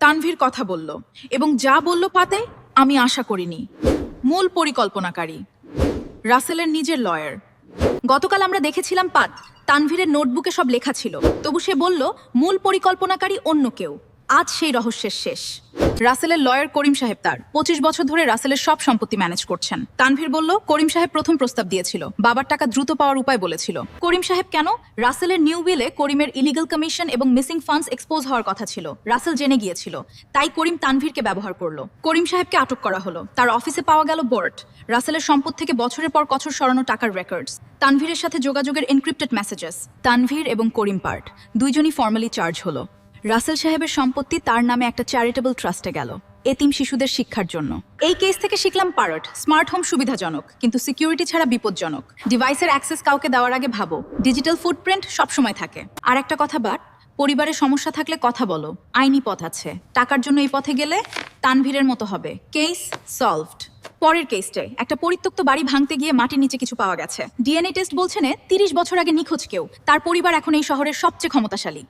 তানভীর কথা বলল এবং যা বলল পাতে আমি আশা করিনি। মূল পরিকল্পনাকারী রাসেলের নিজের লয়ার। গতকাল আমরা দেখেছিলাম তানভীরের নোটবুকে সব লেখা ছিল, তবু সে বলল মূল পরিকল্পনাকারী অন্য কেউ। আজ সেই রহস্যের শেষ। রাসেলের লয়ার করিম সাহেব তার 25 বছর ধরে রাসেলের সব সম্পত্তি ম্যানেজ করছেন। তানভীর বলল করিম সাহেব প্রথম প্রস্তাব দিয়েছিল, বাবার টাকা দ্রুত পাওয়ার উপায় বলেছিল। করিম সাহেব কেন? রাসেলের নিউ উইলে করিমের ইলিগাল কমিশন এবং মিসিং ফান্ডস এক্সপোজ হওয়ার কথা ছিল, রাসেল জেনে গিয়েছিল, তাই করিম তানভীরকে ব্যবহার করলো। করিম সাহেবকে আটক করা হলো, তার অফিসে পাওয়া গেল বোর্ড, রাসেলের সম্পদ থেকে বছরের পর বছর সরানো টাকার রেকর্ডস, তানভীরের সাথে যোগাযোগের এনক্রিপ্টেড মেসেজেস। তানভীর এবং করিম দুইজনই ফর্মালি চার্জ হলো। রাসেল সাহেবের সম্পত্তি তার নামে একটা চ্যারিটেবল ট্রাস্টে গেল, এতিম শিশুদের শিক্ষার জন্য। এই কেস থেকে শিখলাম স্মার্ট হোম সুবিধাজনক, কিন্তু সিকিউরিটি ছাড়া বিপজ্জনক। ডিভাইসের অ্যাক্সেস কাউকে দেওয়ার আগে ভাবো, ডিজিটাল ফুটপ্রিন্ট সবসময় থাকে। আর একটা কথা পরিবারের সমস্যা থাকলে কথা বলো, আইনি পথ আছে। টাকার জন্য এই পথে গেলে তানভীরের মতো হবে। Case solved. পরের কেসটায় একটা পরিত্যক্ত বাড়ি ভাঙতে গিয়ে মাটির নিচে কিছু পাওয়া গেছে। ডিএনএ টেস্ট বলছে 30 বছর আগে নিখোঁজ কেউ। তার পরিবার এখন এই শহরের সবচেয়ে ক্ষমতাশালী।